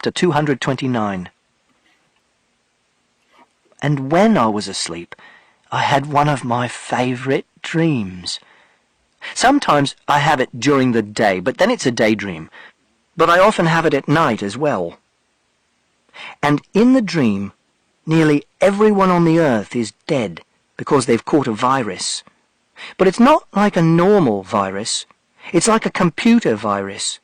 Chapter 229. And when I was asleep, I had one of my favourite dreams. Sometimes I have it during the day, but then it's a daydream. But I often have it at night as well. And in the dream, nearly everyone on the earth is dead because they've caught a virus. But it's not like a normal virus. It's like a computer virus.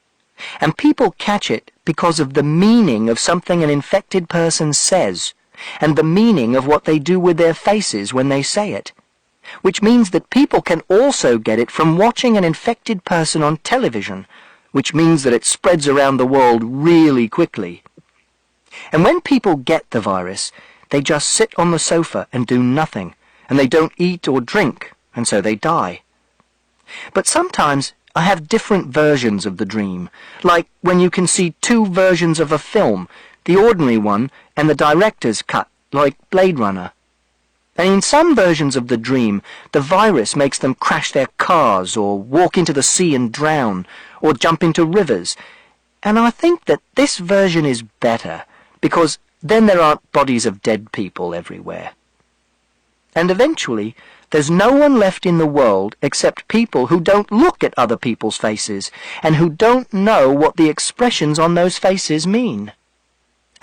And people catch it because of the meaning of something an infected person says, and the meaning of what they do with their faces when they say it. Which means that people can also get it from watching an infected person on television, which means that it spreads around the world really quickly. And when people get the virus, they just sit on the sofa and do nothing, and they don't eat or drink, and so they die. But sometimes I have different versions of the dream, like when you can see two versions of a film, the ordinary one and the director's cut, like Blade Runner. And in some versions of the dream, the virus makes them crash their cars, or walk into the sea and drown, or jump into rivers. And I think that this version is better, because then there aren't bodies of dead people everywhere. And eventually, there's no one left in the world except people who don't look at other people's faces, and who don't know what the expressions on those faces mean.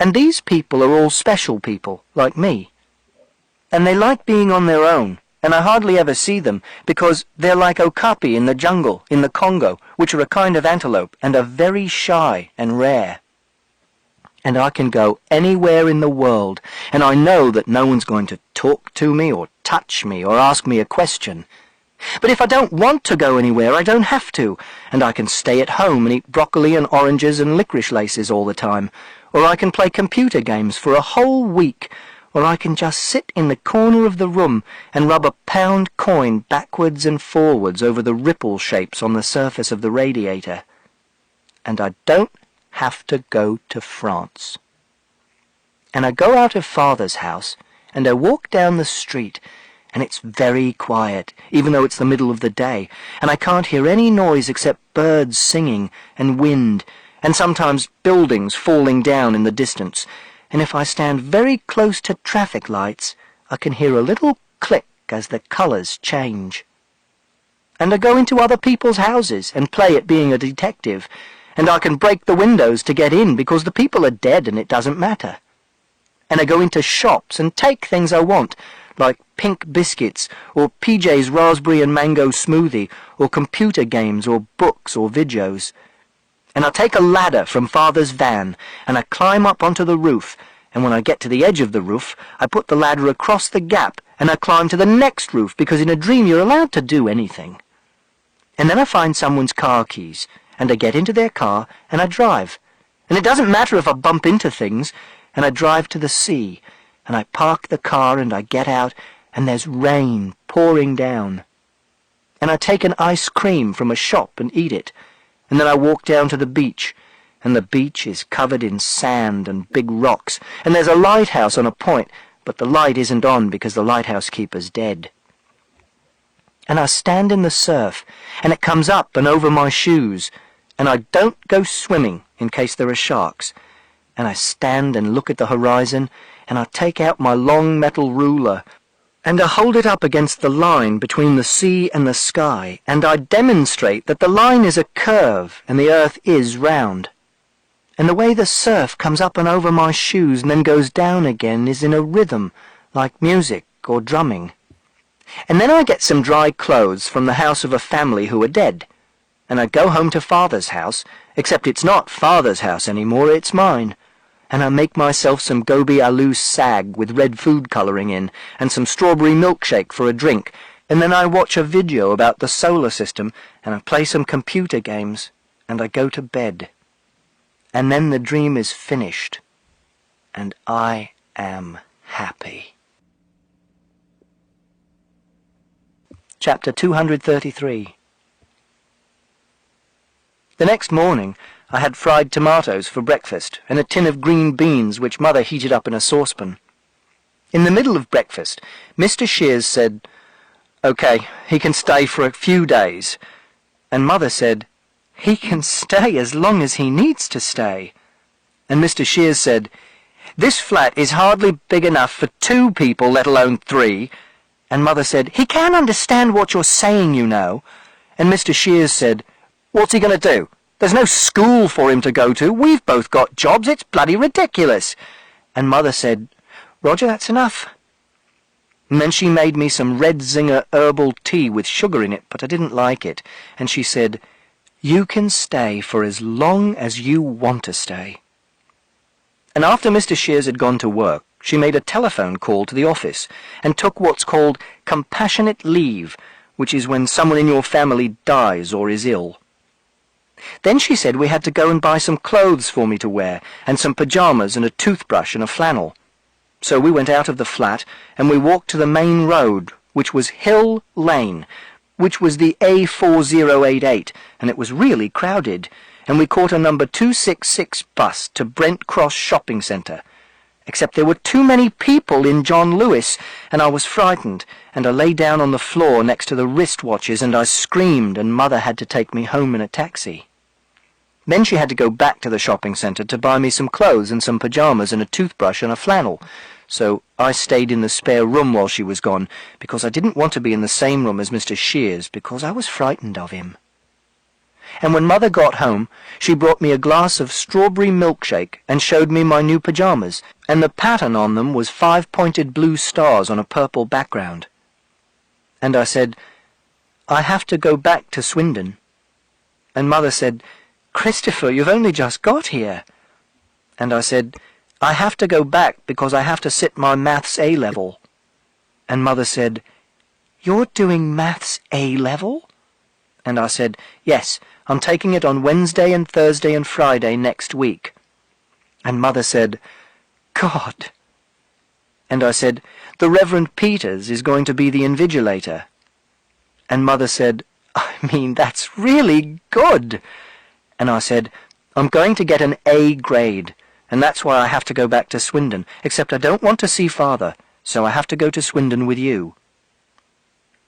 And these people are all special people, like me. And they like being on their own, and I hardly ever see them, because they're like okapi in the jungle, in the Congo, which are a kind of antelope, and are very shy and rare. And I can go anywhere in the world, and I know that no one's going to talk to me, or touch me, or ask me a question. But if I don't want to go anywhere, I don't have to, and I can stay at home and eat broccoli and oranges and licorice laces all the time, or I can play computer games for a whole week, or I can just sit in the corner of the room and rub a pound coin backwards and forwards over the ripple shapes on the surface of the radiator. And I don't have to go to France. And I go out of Father's house, and I walk down the street, and it's very quiet, even though it's the middle of the day, and I can't hear any noise except birds singing, and wind, and sometimes buildings falling down in the distance. And if I stand very close to traffic lights, I can hear a little click as the colours change. And I go into other people's houses and play at being a detective, and I can break the windows to get in because the people are dead and it doesn't matter. And I go into shops and take things I want, like pink biscuits, or PJ's raspberry and mango smoothie, or computer games, or books, or videos. And I take a ladder from Father's van, and I climb up onto the roof, and when I get to the edge of the roof, I put the ladder across the gap, and I climb to the next roof, because in a dream you're allowed to do anything. And then I find someone's car keys, and I get into their car, and I drive. And it doesn't matter if I bump into things, and I drive to the sea, and I park the car, and I get out, and there's rain pouring down. And I take an ice cream from a shop and eat it, and then I walk down to the beach, and the beach is covered in sand and big rocks, and there's a lighthouse on a point, but the light isn't on because the lighthouse keeper's dead. And I stand in the surf, and it comes up and over my shoes, and I don't go swimming in case there are sharks, and I stand and look at the horizon, and I take out my long metal ruler, and I hold it up against the line between the sea and the sky, and I demonstrate that the line is a curve and the earth is round. And the way the surf comes up and over my shoes and then goes down again is in a rhythm, like music or drumming. And then I get some dry clothes from the house of a family who are dead, and I go home to Father's house, except it's not Father's house anymore, it's mine. And I make myself some gobi aloo sag with red food colouring in, and some strawberry milkshake for a drink, and then I watch a video about the solar system, and I play some computer games, and I go to bed. And then the dream is finished, and I am happy. Chapter 233. The next morning, I had fried tomatoes for breakfast and a tin of green beans which Mother heated up in a saucepan. In the middle of breakfast, Mr. Shears said, "OK, he can stay for a few days." And Mother said, "He can stay as long as he needs to stay." And Mr. Shears said, "This flat is hardly big enough for 2 people, let alone 3. And Mother said, "He can't understand what you're saying, you know." And Mr. Shears said, "What's he going to do? There's no school for him to go to. We've both got jobs. It's bloody ridiculous." And Mother said, "Roger, that's enough." And then she made me some Red Zinger herbal tea with sugar in it, but I didn't like it. And she said, "You can stay for as long as you want to stay." And after Mr. Shears had gone to work, she made a telephone call to the office and took what's called compassionate leave, which is when someone in your family dies or is ill. Then she said we had to go and buy some clothes for me to wear, and some pyjamas and a toothbrush and a flannel. So we went out of the flat, and we walked to the main road, which was Hill Lane, which was the A4088, and it was really crowded, and we caught a number 266 bus to Brent Cross Shopping Centre. Except there were too many people in John Lewis, and I was frightened, and I lay down on the floor next to the wristwatches, and I screamed, and Mother had to take me home in a taxi. Then she had to go back to the shopping centre to buy me some clothes and some pyjamas and a toothbrush and a flannel. So I stayed in the spare room while she was gone, because I didn't want to be in the same room as Mr. Shears, because I was frightened of him. And when Mother got home, she brought me a glass of strawberry milkshake and showed me my new pyjamas, and the pattern on them was 5-pointed blue stars on a purple background. And I said, "I have to go back to Swindon." And Mother said, "Christopher, you've only just got here." And I said, "I have to go back because I have to sit my Maths A-level." And Mother said, "You're doing Maths A-level?" And I said, "Yes, I'm taking it on Wednesday and Thursday and Friday next week." And Mother said, "God." And I said, "The Reverend Peters is going to be the invigilator." And Mother said, "I mean, that's really good." And I said, "I'm going to get an A grade, and that's why I have to go back to Swindon, except I don't want to see Father, so I have to go to Swindon with you."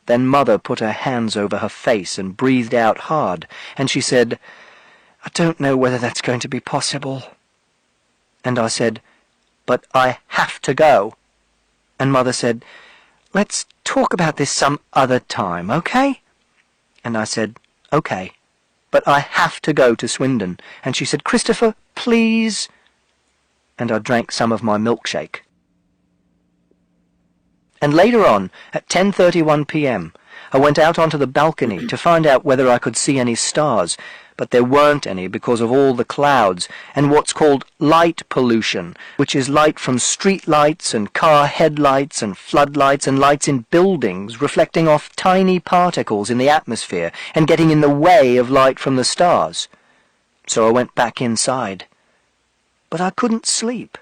Then Mother put her hands over her face and breathed out hard, and she said, "I don't know whether that's going to be possible." And I said, "But I have to go." And Mother said, "Let's talk about this some other time, okay?" And I said, "Okay, but I have to go to Swindon." And she said, "Christopher, please." And I drank some of my milkshake. And later on, at 10:31 p.m., I went out onto the balcony to find out whether I could see any stars, but there weren't any because of all the clouds and what's called light pollution, which is light from street lights and car headlights and floodlights and lights in buildings reflecting off tiny particles in the atmosphere and getting in the way of light from the stars. So I went back inside. But I couldn't sleep,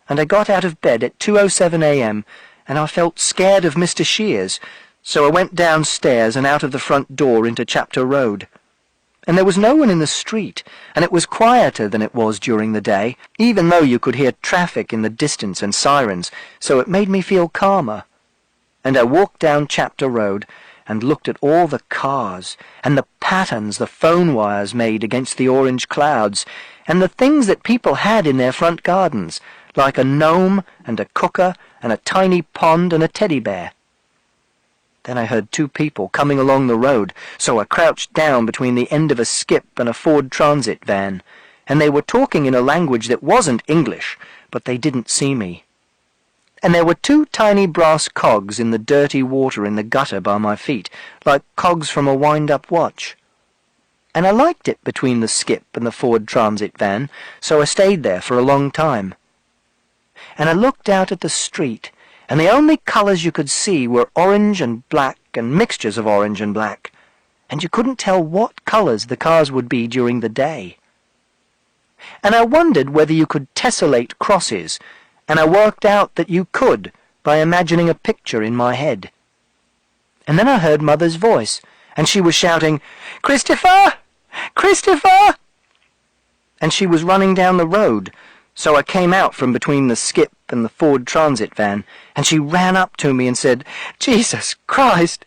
and I got out of bed at 2:07 a.m., and I felt scared of Mr. Shears, so I went downstairs and out of the front door into Chapter Road. And there was no one in the street, and it was quieter than it was during the day, even though you could hear traffic in the distance and sirens, so it made me feel calmer. And I walked down Chapter Road and looked at all the cars, and the patterns the phone wires made against the orange clouds, and the things that people had in their front gardens, like a gnome and a cooker and a tiny pond and a teddy bear. Then I heard 2 people coming along the road, so I crouched down between the end of a skip and a Ford Transit van, and they were talking in a language that wasn't English, but they didn't see me. And there were 2 tiny brass cogs in the dirty water in the gutter by my feet, like cogs from a wind-up watch. And I liked it between the skip and the Ford Transit van, so I stayed there for a long time. And I looked out at the street, and the only colours you could see were orange and black and mixtures of orange and black, and you couldn't tell what colours the cars would be during the day. And I wondered whether you could tessellate crosses, and I worked out that you could by imagining a picture in my head. And then I heard Mother's voice, and she was shouting, "Christopher! Christopher!" And she was running down the road, so I came out from between the skip and the Ford Transit van, and she ran up to me and said, "Jesus Christ!"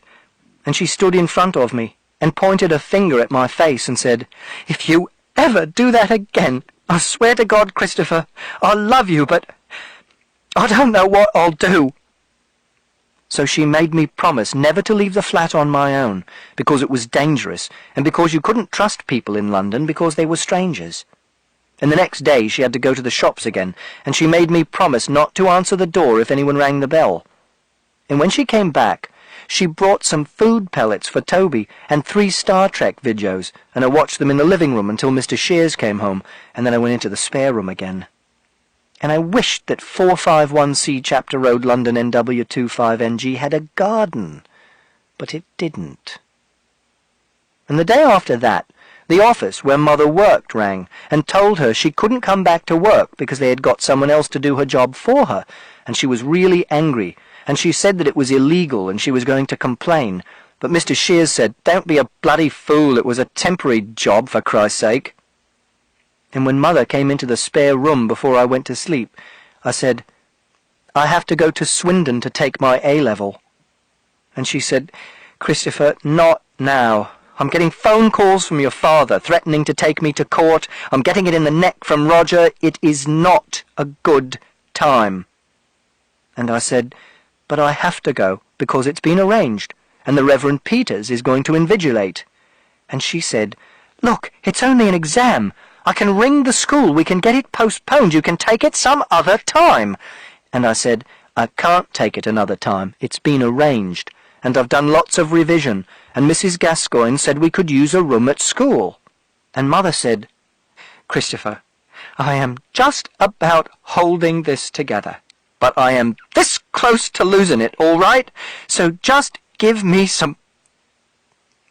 And she stood in front of me and pointed a finger at my face and said, "If you ever do that again, I swear to God, Christopher, I love you, but I don't know what I'll do." So she made me promise never to leave the flat on my own, because it was dangerous, and because you couldn't trust people in London because they were strangers. And the next day she had to go to the shops again, and she made me promise not to answer the door if anyone rang the bell. And when she came back, she brought some food pellets for Toby and 3 Star Trek videos, and I watched them in the living room until Mr. Shears came home, and then I went into the spare room again. And I wished that 451C Chapter Road, London, NW25NG had a garden, but it didn't. And the day after that, the office where Mother worked rang and told her she couldn't come back to work because they had got someone else to do her job for her, and she was really angry, and she said that it was illegal and she was going to complain. But Mr. Shears said, "Don't be a bloody fool, it was a temporary job, for Christ's sake." And when Mother came into the spare room before I went to sleep, I said, "I have to go to Swindon to take my A-level." And she said, "Christopher, not now. I'm getting phone calls from your father threatening to take me to court. I'm getting it in the neck from Roger. It is not a good time." And I said, "But I have to go, because it's been arranged, and the Reverend Peters is going to invigilate." And she said, "Look, it's only an exam. I can ring the school. We can get it postponed. You can take it some other time." And I said, "I can't take it another time. It's been arranged, and I've done lots of revision, and Mrs. Gascoigne said we could use a room at school." And Mother said, "Christopher, I am just about holding this together, but I am this close to losing it, all right? So just give me some—"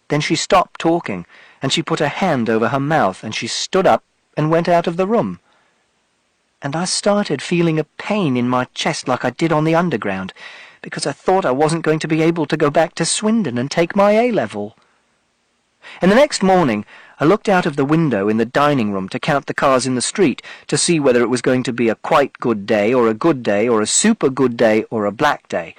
Then she stopped talking, and she put her hand over her mouth, and she stood up and went out of the room. And I started feeling a pain in my chest like I did on the Underground, because I thought I wasn't going to be able to go back to Swindon and take my A-level. And the next morning I looked out of the window in the dining room to count the cars in the street, to see whether it was going to be a quite good day, or a good day, or a super good day, or a black day.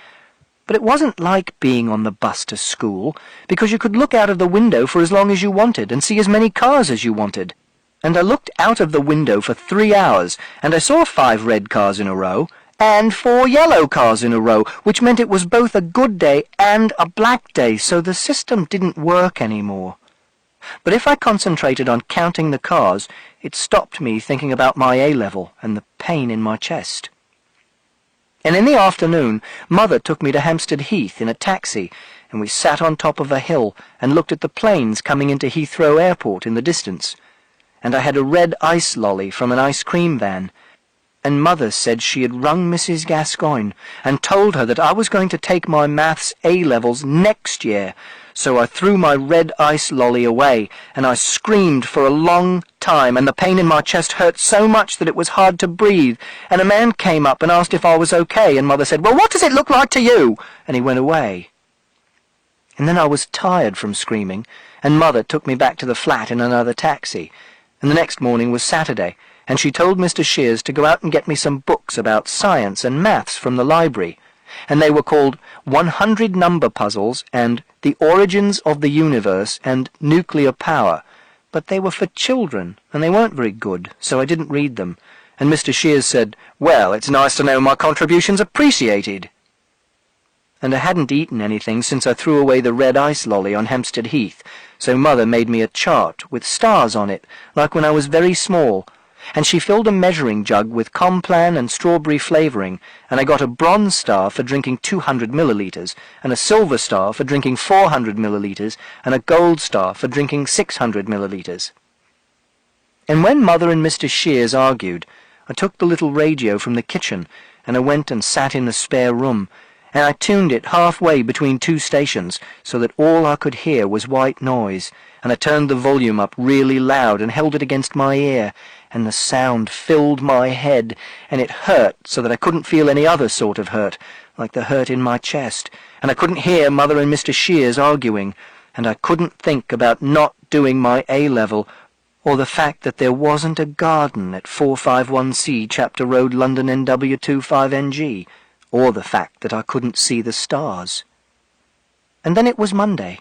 But it wasn't like being on the bus to school, because you could look out of the window for as long as you wanted and see as many cars as you wanted. And I looked out of the window for 3 hours, and I saw 5 red cars in a row, and 4 yellow cars in a row, which meant it was both a good day and a black day, so the system didn't work anymore. But if I concentrated on counting the cars, it stopped me thinking about my A-level and the pain in my chest. And in the afternoon, Mother took me to Hampstead Heath in a taxi, and we sat on top of a hill and looked at the planes coming into Heathrow Airport in the distance. And I had a red ice lolly from an ice cream van. And Mother said she had rung Mrs. Gascoigne and told her that I was going to take my maths A-levels next year. So I threw my red ice lolly away, and I screamed for a long time, and the pain in my chest hurt so much that it was hard to breathe. And a man came up and asked if I was okay, and Mother said, "Well, what does it look like to you?" And he went away. And then I was tired from screaming, and Mother took me back to the flat in another taxi. And the next morning was Saturday, and she told Mr. Shears to go out and get me some books about science and maths from the library. And they were called 100 Number Puzzles and The Origins of the Universe and Nuclear Power. But they were for children, and they weren't very good, so I didn't read them. And Mr. Shears said, "Well, it's nice to know my contribution's appreciated." And I hadn't eaten anything since I threw away the red ice lolly on Hampstead Heath, so Mother made me a chart with stars on it, like when I was very small, and she filled a measuring jug with Complan and strawberry flavouring, and I got a bronze star for drinking 200 millilitres, and a silver star for drinking 400 millilitres, and a gold star for drinking 600 millilitres. And when Mother and Mr. Shears argued, I took the little radio from the kitchen, and I went and sat in the spare room, and I tuned it halfway between 2 stations, so that all I could hear was white noise, and I turned the volume up really loud and held it against my ear, and the sound filled my head, and it hurt so that I couldn't feel any other sort of hurt, like the hurt in my chest, and I couldn't hear Mother and Mr. Shears arguing, and I couldn't think about not doing my A-level, or the fact that there wasn't a garden at 451C Chapter Road, London, NW25NG, or the fact that I couldn't see the stars. And then it was Monday,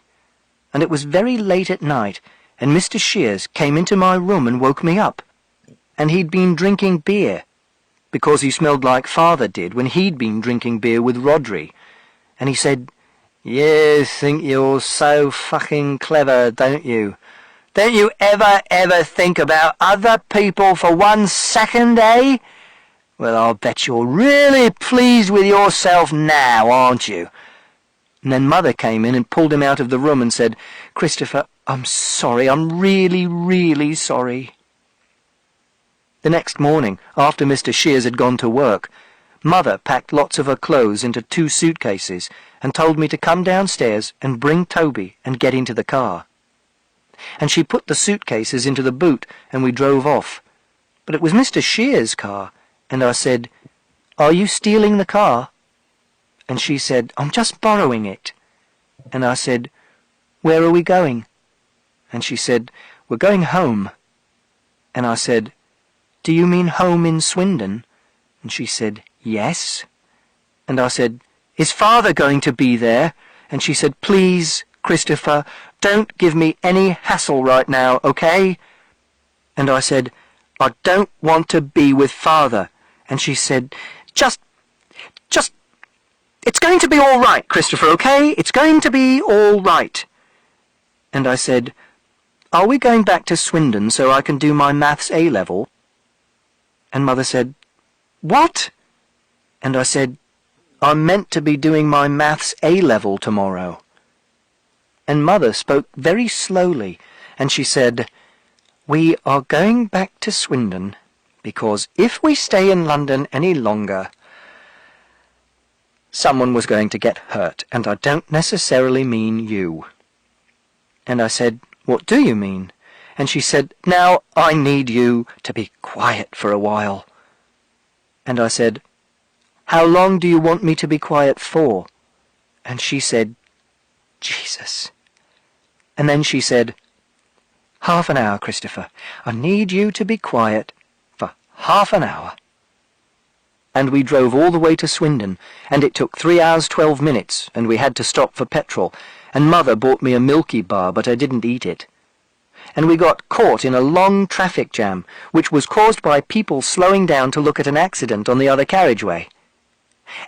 and it was very late at night, and Mr. Shears came into my room and woke me up. and he'd been drinking beer, because he smelled like Father did when he'd been drinking beer with Rhodri. And he said, "You think you're so fucking clever, don't you? Don't you ever think about other people for 1 second, eh? Well, I'll bet you're really pleased with yourself now, aren't you?" And then Mother came in and pulled him out of the room and said, "Christopher, I'm sorry. I'm really, really sorry." The next morning, after Mr. Shears had gone to work, Mother packed lots of her clothes into 2 suitcases and told me to come downstairs and bring Toby and get into the car. And she put the suitcases into the boot and we drove off. But it was Mr. Shears' car, and I said, "Are you stealing the car?" And she said, "I'm just borrowing it." And I said, "Where are we going?" And she said, "We're going home." And I said, "Do you mean home in Swindon?" And she said, "Yes." And I said, "Is Father going to be there?" And she said, "Please, Christopher, don't give me any hassle right now, okay?" And I said, "I don't want to be with Father." And she said, Just, it's going to be all right, Christopher, okay? It's going to be all right." And I said, "Are we going back to Swindon so I can do my Maths A-level?" And Mother said, "What?" And I said, "I'm meant to be doing my Maths A-level tomorrow." And Mother spoke very slowly, and she said, "We are going back to Swindon because if we stay in London any longer, someone was going to get hurt, and I don't necessarily mean you." And I said, "What do you mean?" And she said, "Now, I need you to be quiet for a while." And I said, "How long do you want me to be quiet for?" And she said, "Jesus." And then she said, "Half an hour, Christopher. I need you to be quiet for half an hour." And we drove all the way to Swindon, and it took 3 hours 12 minutes, and we had to stop for petrol, and Mother bought me a Milky Bar, but I didn't eat it. And we got caught in a long traffic jam, which was caused by people slowing down to look at an accident on the other carriageway.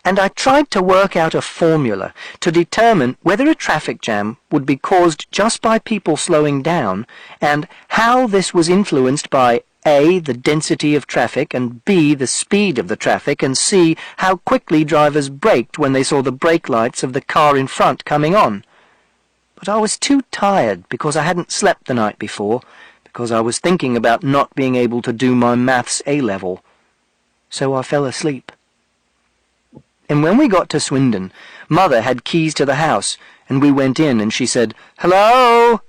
And I tried to work out a formula to determine whether a traffic jam would be caused just by people slowing down, and how this was influenced by A, the density of traffic, and B, the speed of the traffic, and C, how quickly drivers braked when they saw the brake lights of the car in front coming on. But I was too tired because I hadn't slept the night before, because I was thinking about not being able to do my Maths A-level. So I fell asleep. And when we got to Swindon, Mother had keys to the house, and we went in, and she said, "Hello?"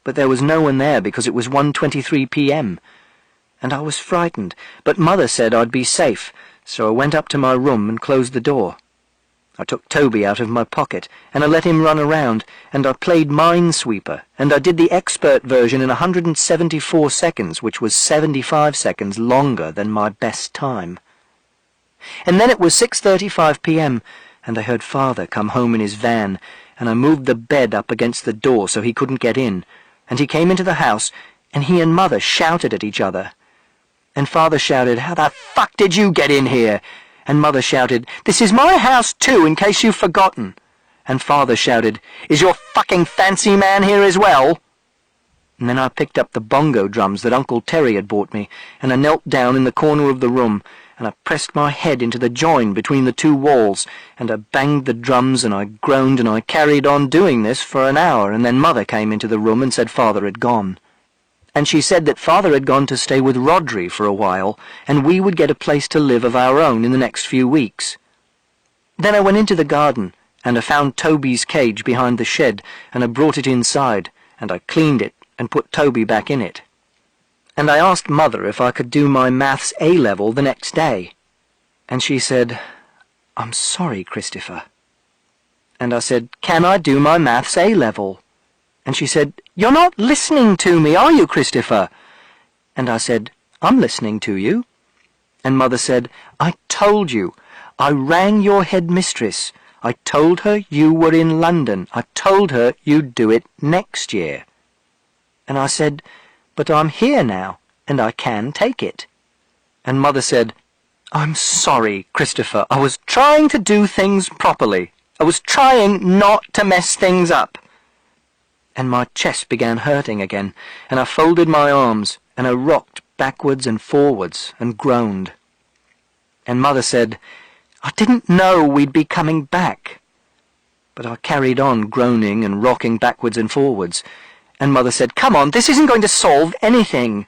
But there was no one there because it was 1:23 p.m. And I was frightened, but Mother said I'd be safe, so I went up to my room and closed the door. I took Toby out of my pocket, and I let him run around, and I played Minesweeper, and I did the expert version in 174 seconds, which was 75 seconds longer than my best time. And then it was 6:35 p.m., and I heard Father come home in his van, and I moved the bed up against the door so he couldn't get in, and he came into the house, and he and Mother shouted at each other. And Father shouted, "How the fuck did you get in here?" And Mother shouted, "This is my house too, in case you've forgotten." And Father shouted, "Is your fucking fancy man here as well?" And then I picked up the bongo drums that Uncle Terry had bought me, and I knelt down in the corner of the room, and I pressed my head into the join between the 2 walls, and I banged the drums, and I groaned, and I carried on doing this for an hour, and then Mother came into the room and said Father had gone. And she said that Father had gone to stay with Rhodri for a while, and we would get a place to live of our own in the next few weeks. Then I went into the garden, and I found Toby's cage behind the shed, and I brought it inside, and I cleaned it and put Toby back in it. And I asked Mother if I could do my Maths A-level the next day. And she said, "I'm sorry, Christopher." And I said, "Can I do my Maths A-level?" And she said, "You're not listening to me, are you, Christopher?" And I said, "I'm listening to you." And Mother said, "I told you. I rang your headmistress. I told her you were in London. I told her you'd do it next year." And I said, "But I'm here now, and I can take it." And Mother said, "I'm sorry, Christopher. I was trying to do things properly. I was trying not to mess things up." And my chest began hurting again, and I folded my arms, and I rocked backwards and forwards and groaned. And Mother said, "I didn't know we'd be coming back." But I carried on groaning and rocking backwards and forwards, and Mother said, "Come on, this isn't going to solve anything."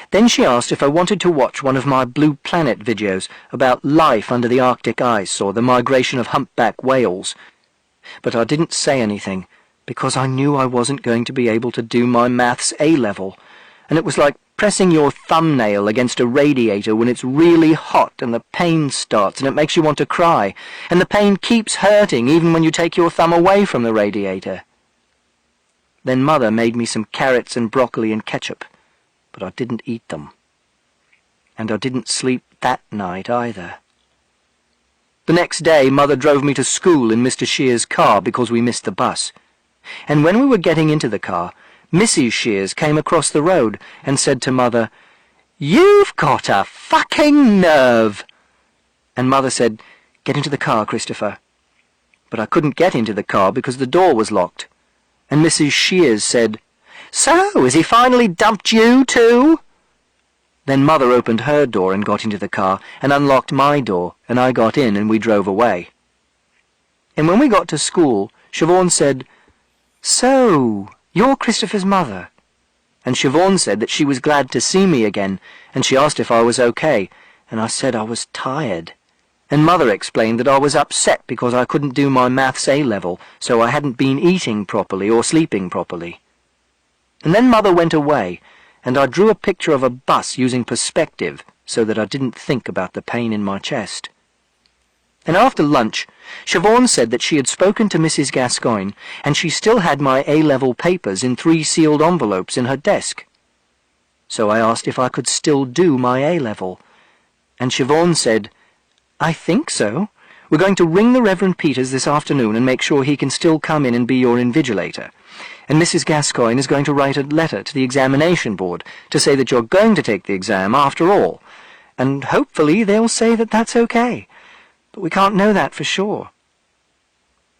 Then she asked if I wanted to watch one of my Blue Planet videos about life under the Arctic ice or the migration of humpback whales. But I didn't say anything, because I knew I wasn't going to be able to do my maths A-level, and it was like pressing your thumbnail against a radiator when it's really hot and the pain starts and it makes you want to cry, and the pain keeps hurting even when you take your thumb away from the radiator. Then Mother made me some carrots and broccoli and ketchup, but I didn't eat them. And I didn't sleep that night either. The next day Mother drove me to school in Mr. Shears's car because we missed the bus. And when we were getting into the car, Mrs. Shears came across the road and said to Mother, "You've got a fucking nerve!" And Mother said, "Get into the car, Christopher." But I couldn't get into the car because the door was locked. And Mrs. Shears said, "So, has he finally dumped you too?" Then Mother opened her door and got into the car and unlocked my door, and I got in and we drove away. And when we got to school, Siobhan said, "So, you're Christopher's mother?" And Siobhan said that she was glad to see me again, and she asked if I was okay, and I said I was tired. And Mother explained that I was upset because I couldn't do my maths A-level, so I hadn't been eating properly or sleeping properly. And then Mother went away, and I drew a picture of a bus using perspective so that I didn't think about the pain in my chest. And after lunch, Siobhan said that she had spoken to Mrs. Gascoigne, and she still had my A-level papers in 3 sealed envelopes in her desk. So I asked if I could still do my A-level, and Siobhan said, "I think so. We're going to ring the Reverend Peters this afternoon and make sure he can still come in and be your invigilator. And Mrs. Gascoigne is going to write a letter to the examination board to say that you're going to take the exam after all, and hopefully they'll say that that's okay. But we can't know that for sure."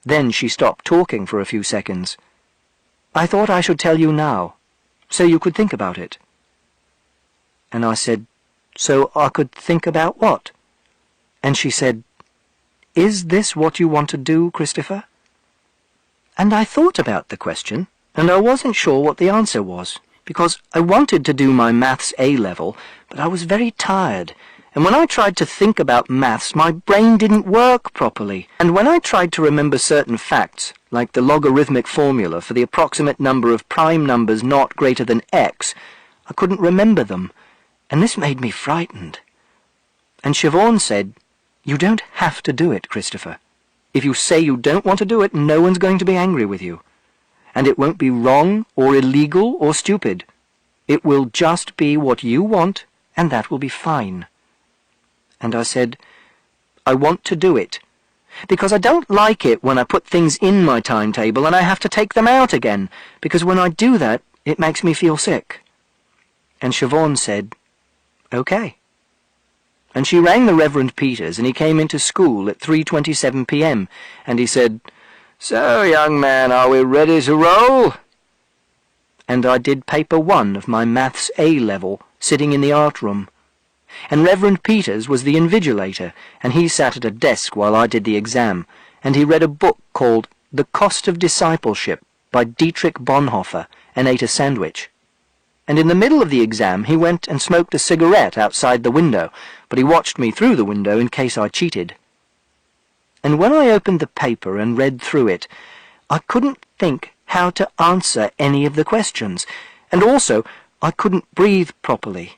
Then she stopped talking for a few seconds. "I thought I should tell you now, so you could think about it." And I said, "So I could think about what?" And she said, "Is this what you want to do, Christopher?" And I thought about the question, and I wasn't sure what the answer was, because I wanted to do my maths A-level, but I was very tired, and when I tried to think about maths, my brain didn't work properly, and when I tried to remember certain facts, like the logarithmic formula for the approximate number of prime numbers not greater than x, I couldn't remember them, and this made me frightened. And Siobhan said, "You don't have to do it, Christopher. If you say you don't want to do it, no one's going to be angry with you. And it won't be wrong or illegal or stupid. It will just be what you want, and that will be fine." And I said, "I want to do it, because I don't like it when I put things in my timetable and I have to take them out again, because when I do that, it makes me feel sick." And Siobhan said, "Okay." And she rang the Reverend Peters, and he came into school at 3:27 p.m, and he said, "So, young man, are we ready to roll?" And I did paper 1 of my maths A-level, sitting in the art room. And Reverend Peters was the invigilator, and he sat at a desk while I did the exam, and he read a book called The Cost of Discipleship by Dietrich Bonhoeffer, and ate a sandwich. And in the middle of the exam he went and smoked a cigarette outside the window, but he watched me through the window in case I cheated. And when I opened the paper and read through it, I couldn't think how to answer any of the questions, and also I couldn't breathe properly.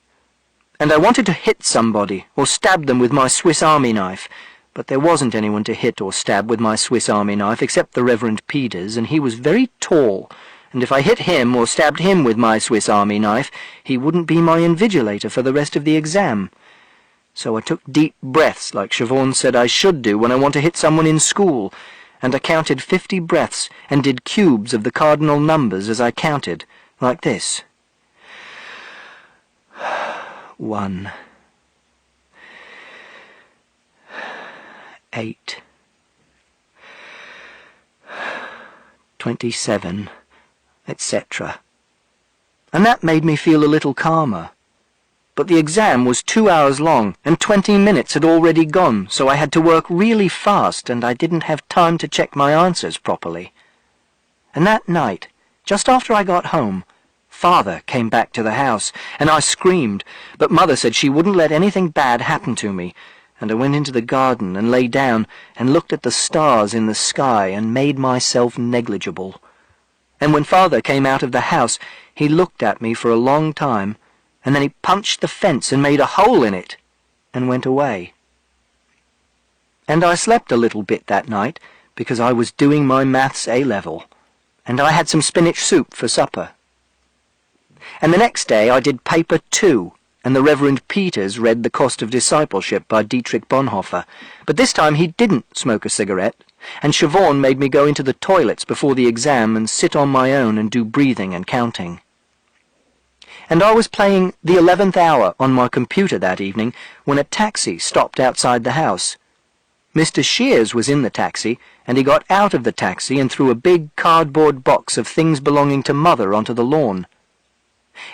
And I wanted to hit somebody or stab them with my Swiss Army knife, but there wasn't anyone to hit or stab with my Swiss Army knife except the Reverend Peters, and he was very tall, and if I hit him or stabbed him with my Swiss Army knife, he wouldn't be my invigilator for the rest of the exam. So I took deep breaths like Siobhan said I should do when I want to hit someone in school, and I counted 50 breaths and did cubes of the cardinal numbers as I counted, like this. 1, 28, 27, etc. And that made me feel a little calmer. But the exam was 2 hours long, and 20 minutes had already gone, so I had to work really fast, and I didn't have time to check my answers properly. And that night, just after I got home, Father came back to the house, and I screamed, but Mother said she wouldn't let anything bad happen to me, and I went into the garden and lay down and looked at the stars in the sky and made myself negligible. And when Father came out of the house, he looked at me for a long time, and then he punched the fence and made a hole in it, and went away. And I slept a little bit that night, because I was doing my maths A-level, and I had some spinach soup for supper. And the next day I did paper 2, and the Reverend Peters read The Cost of Discipleship by Dietrich Bonhoeffer, but this time he didn't smoke a cigarette, and Siobhan made me go into the toilets before the exam and sit on my own and do breathing and counting. And I was playing The 11th Hour on my computer that evening when a taxi stopped outside the house. Mr. Shears was in the taxi, and he got out of the taxi and threw a big cardboard box of things belonging to Mother onto the lawn.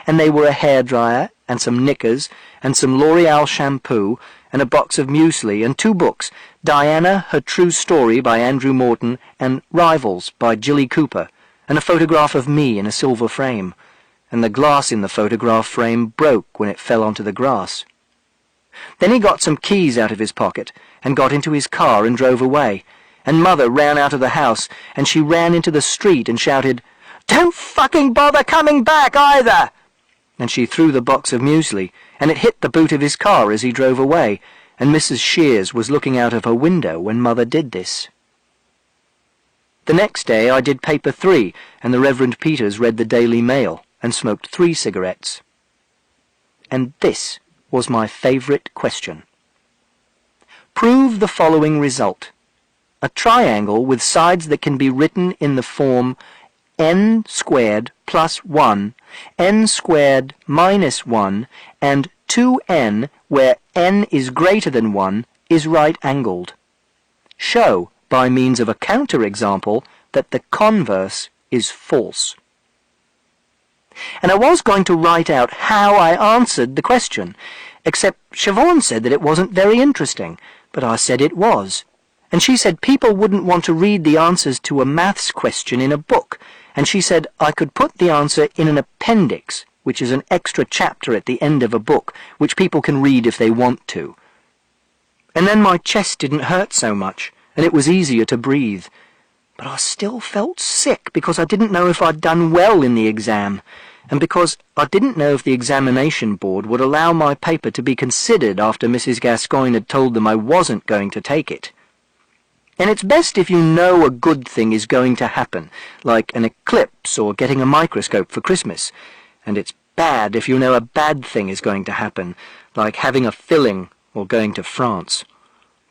And they were a hairdryer, and some knickers, and some L'Oreal shampoo, and a box of muesli, and 2 books, Diana, Her True Story by Andrew Morton, and Rivals by Jilly Cooper, and a photograph of me in a silver frame, and the glass in the photograph frame broke when it fell onto the grass. Then he got some keys out of his pocket, and got into his car and drove away, and Mother ran out of the house, and she ran into the street and shouted, "Don't fucking bother coming back either!" And she threw the box of muesli, and it hit the boot of his car as he drove away, and Mrs. Shears was looking out of her window when Mother did this. The next day I did paper 3, and the Reverend Peters read the Daily Mail, and smoked 3 cigarettes. And this was my favourite question. Prove the following result. A triangle with sides that can be written in the form n squared plus 1, n squared minus 1, and 2n, where n is greater than 1, is right-angled. Show, by means of a counterexample, that the converse is false. And I was going to write out how I answered the question, except Siobhan said that it wasn't very interesting, but I said it was. And she said people wouldn't want to read the answers to a maths question in a book, and she said I could put the answer in an appendix, which is an extra chapter at the end of a book, which people can read if they want to. And then my chest didn't hurt so much, and it was easier to breathe. But I still felt sick because I didn't know if I'd done well in the exam, and because I didn't know if the examination board would allow my paper to be considered after Mrs. Gascoigne had told them I wasn't going to take it. And it's best if you know a good thing is going to happen, like an eclipse or getting a microscope for Christmas, and it's bad if you know a bad thing is going to happen, like having a filling or going to France.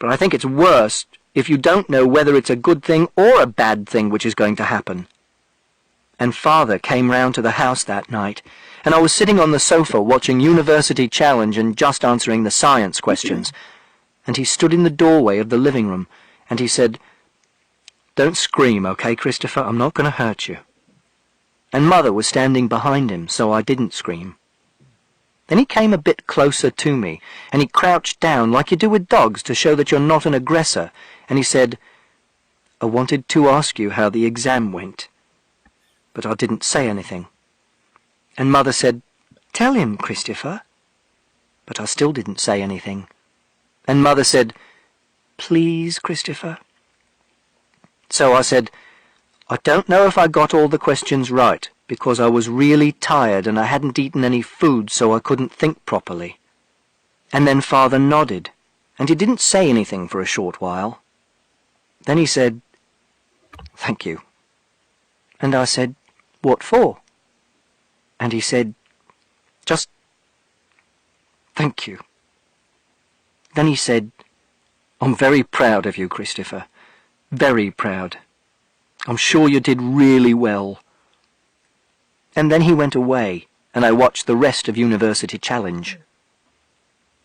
But I think it's worse if you don't know whether it's a good thing or a bad thing which is going to happen. And Father came round to the house that night, and I was sitting on the sofa watching University Challenge and just answering the science questions, and he stood in the doorway of the living room, and he said, "Don't scream, okay, Christopher? I'm not going to hurt you." And Mother was standing behind him, so I didn't scream. Then he came a bit closer to me, and he crouched down like you do with dogs to show that you're not an aggressor, and he said, "I wanted to ask you how the exam went." But I didn't say anything. And Mother said, "Tell him, Christopher." But I still didn't say anything. And Mother said, "Please, Christopher." So I said, "I don't know if I got all the questions right, because I was really tired and I hadn't eaten any food, so I couldn't think properly." And then Father nodded, and he didn't say anything for a short while. Then he said, "Thank you." And I said, "What for?" And he said, "Just thank you." Then he said, "I'm very proud of you, Christopher. Very proud. I'm sure you did really well." And then he went away, and I watched the rest of University Challenge.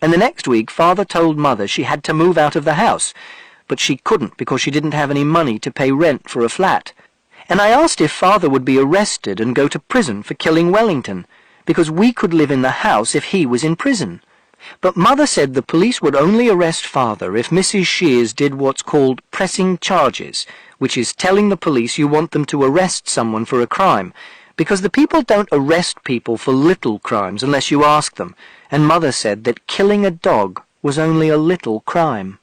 And the next week Father told Mother she had to move out of the house, but she couldn't because she didn't have any money to pay rent for a flat. And I asked if Father would be arrested and go to prison for killing Wellington, because we could live in the house if he was in prison. But Mother said the police would only arrest Father if Mrs. Shears did what's called pressing charges, which is telling the police you want them to arrest someone for a crime, because the people don't arrest people for little crimes unless you ask them, and Mother said that killing a dog was only a little crime.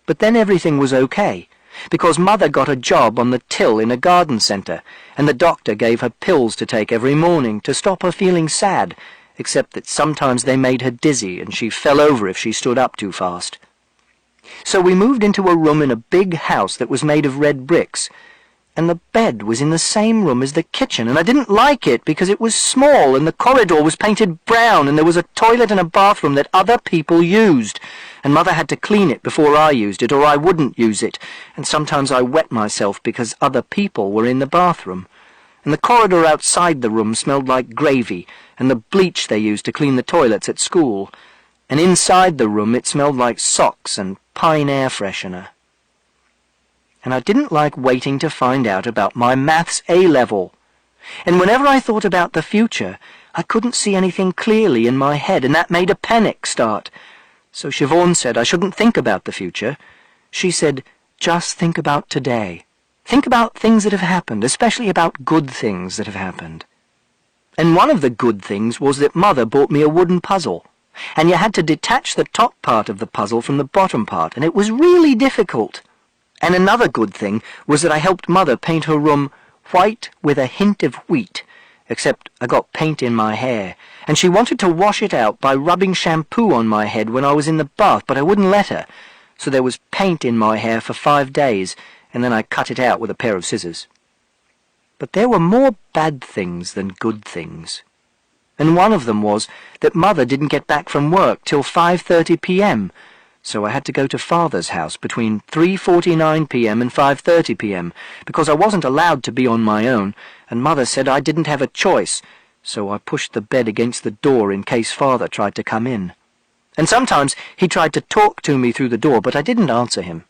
But then everything was okay, because Mother got a job on the till in a garden centre, and the doctor gave her pills to take every morning to stop her feeling sad, except that sometimes they made her dizzy and she fell over if she stood up too fast. So we moved into a room in a big house that was made of red bricks, and the bed was in the same room as the kitchen, and I didn't like it because it was small and the corridor was painted brown and there was a toilet and a bathroom that other people used, and Mother had to clean it before I used it or I wouldn't use it, and sometimes I wet myself because other people were in the bathroom. And the corridor outside the room smelled like gravy and the bleach they used to clean the toilets at school, and inside the room it smelled like socks and pine air freshener. And I didn't like waiting to find out about my maths A-level. And whenever I thought about the future, I couldn't see anything clearly in my head, and that made a panic start. So Siobhan said I shouldn't think about the future. She said, just think about today. Think about things that have happened, especially about good things that have happened. And one of the good things was that Mother bought me a wooden puzzle, and you had to detach the top part of the puzzle from the bottom part, and it was really difficult. And another good thing was that I helped Mother paint her room white with a hint of wheat, except I got paint in my hair, and she wanted to wash it out by rubbing shampoo on my head when I was in the bath, but I wouldn't let her, so there was paint in my hair for 5 days, and then I cut it out with a pair of scissors. But there were more bad things than good things. And one of them was that Mother didn't get back from work till 5:30 p.m., so I had to go to Father's house between 3:49 p.m. and 5:30 p.m. because I wasn't allowed to be on my own, and Mother said I didn't have a choice, so I pushed the bed against the door in case Father tried to come in. And sometimes he tried to talk to me through the door, but I didn't answer him.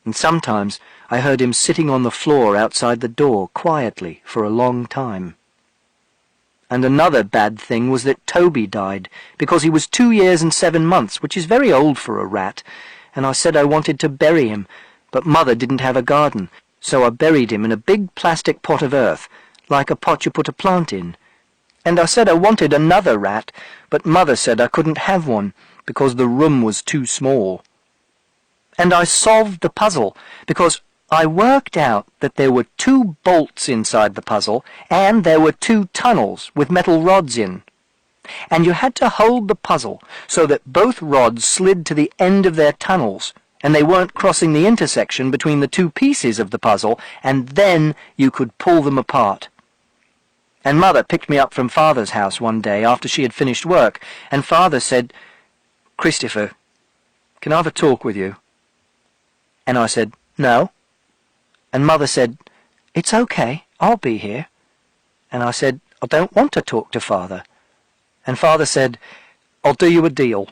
And sometimes I heard him sitting on the floor outside the door quietly for a long time. And another bad thing was that Toby died, because he was 2 years and 7 months, which is very old for a rat, and I said I wanted to bury him, but Mother didn't have a garden, so I buried him in a big plastic pot of earth, like a pot you put a plant in. And I said I wanted another rat, but Mother said I couldn't have one, because the room was too small. And I solved the puzzle, because I worked out that there were 2 bolts inside the puzzle, and there were 2 tunnels with metal rods in. And you had to hold the puzzle so that both rods slid to the end of their tunnels, and they weren't crossing the intersection between the 2 pieces of the puzzle, and then you could pull them apart. And Mother picked me up from Father's house one day after she had finished work, and Father said, "Christopher, can I have a talk with you?" And I said, "No." And Mother said, "It's okay, I'll be here." And I said, "I don't want to talk to Father." And Father said, "I'll do you a deal."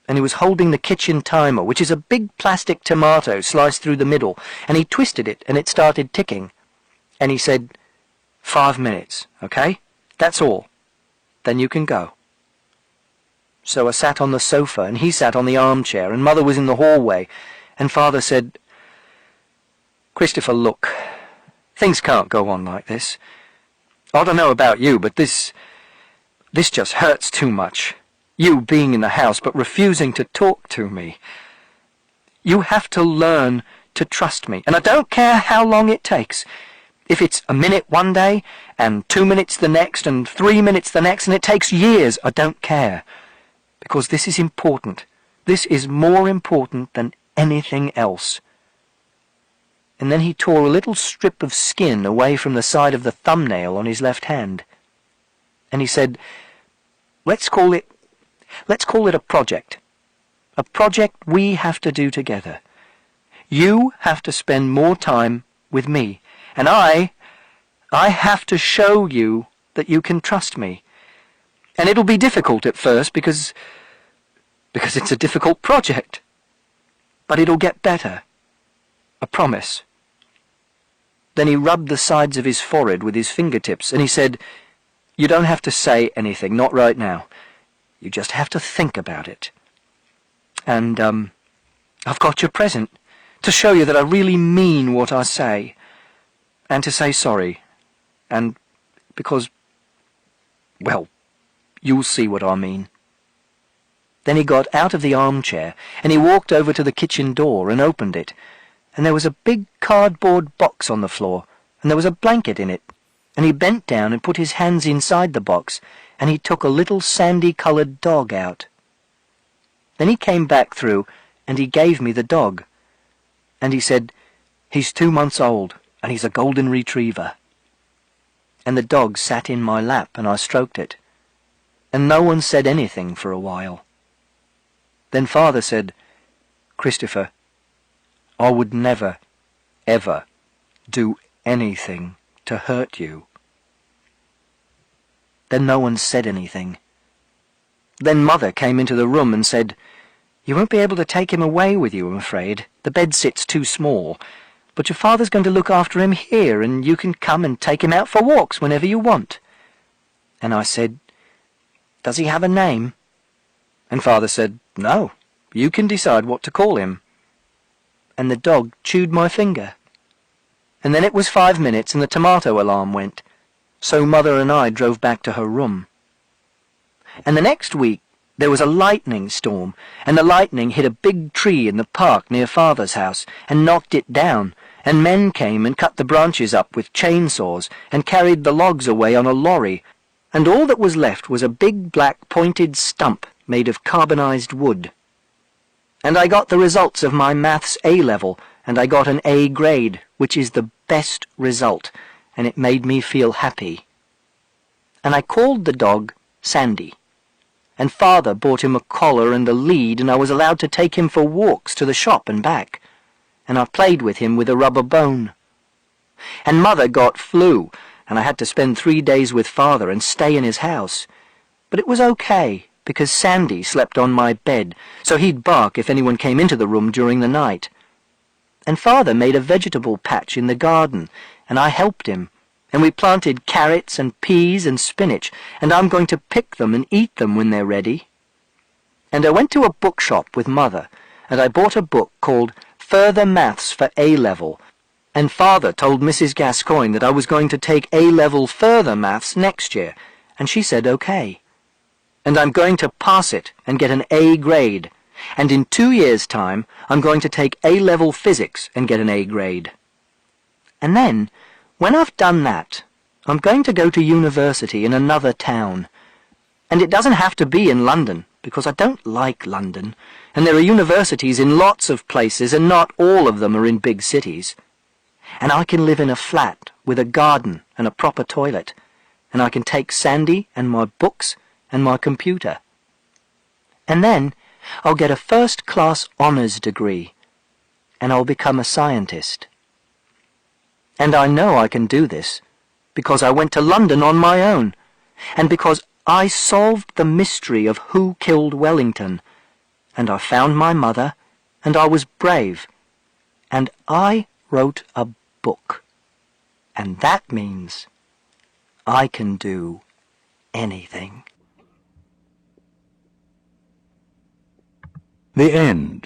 And he was holding the kitchen timer, which is a big plastic tomato sliced through the middle, and he twisted it and it started ticking. And he said, 5 minutes, okay? That's all. Then you can go. So I sat on the sofa and he sat on the armchair and Mother was in the hallway, and Father said, "Christopher, look, things can't go on like this. I don't know about you, but this just hurts too much. You being in the house but refusing to talk to me. You have to learn to trust me, and I don't care how long it takes. If it's a minute one day, and 2 minutes the next, and 3 minutes the next, and it takes years, I don't care. Because this is important. This is more important than anything else." And then he tore a little strip of skin away from the side of the thumbnail on his left hand. And he said, Let's call it a project. A project we have to do together. You have to spend more time with me, and I have to show you that you can trust me. And it'll be difficult at first because it's a difficult project. but it'll get better. I promise." Then he rubbed the sides of his forehead with his fingertips, and he said, "You don't have to say anything, not right now. You just have to think about it. And, I've got your present, to show you that I really mean what I say, and to say sorry, and because, well, you'll see what I mean." Then he got out of the armchair, and he walked over to the kitchen door and opened it, and there was a big cardboard box on the floor, and there was a blanket in it, and he bent down and put his hands inside the box, and he took a little sandy-coloured dog out. Then he came back through, and he gave me the dog, and he said, "He's 2 months old, and he's a golden retriever." And the dog sat in my lap, and I stroked it, and no one said anything for a while. Then Father said, "Christopher, I would never, ever do anything to hurt you." Then no one said anything. Then Mother came into the room and said, "You won't be able to take him away with you, I'm afraid. The bed-sit's too small. But your father's going to look after him here, and you can come and take him out for walks whenever you want." And I said, "Does he have a name?" And Father said, "No, you can decide what to call him." And the dog chewed my finger. And then it was 5 minutes and the tomato alarm went. So Mother and I drove back to her room. And the next week there was a lightning storm, and the lightning hit a big tree in the park near Father's house and knocked it down, and men came and cut the branches up with chainsaws and carried the logs away on a lorry, and all that was left was a big black pointed stump made of carbonized wood. And I got the results of my maths A-level, and I got an A grade, which is the best result, and it made me feel happy. And I called the dog Sandy, and Father bought him a collar and a lead, and I was allowed to take him for walks to the shop and back, and I played with him with a rubber bone. And Mother got flu, and I had to spend 3 days with Father and stay in his house. But it was okay, because Sandy slept on my bed, so he'd bark if anyone came into the room during the night. And Father made a vegetable patch in the garden, and I helped him, and we planted carrots and peas and spinach, and I'm going to pick them and eat them when they're ready. And I went to a bookshop with Mother, and I bought a book called Further Maths for A-Level, and Father told Mrs. Gascoigne that I was going to take A-Level Further Maths next year, and she said okay. And I'm going to pass it and get an A grade, and in 2 years' time I'm going to take A-Level Physics and get an A grade. And then, when I've done that, I'm going to go to university in another town. And it doesn't have to be in London, because I don't like London, and there are universities in lots of places, and not all of them are in big cities. And I can live in a flat with a garden and a proper toilet, and I can take Sandy and my books and my computer. And then I'll get a first-class honours degree, and I'll become a scientist. And I know I can do this, because I went to London on my own, and because I solved the mystery of who killed Wellington, and I found my mother, and I was brave, and I wrote a book. And that means I can do anything. The end.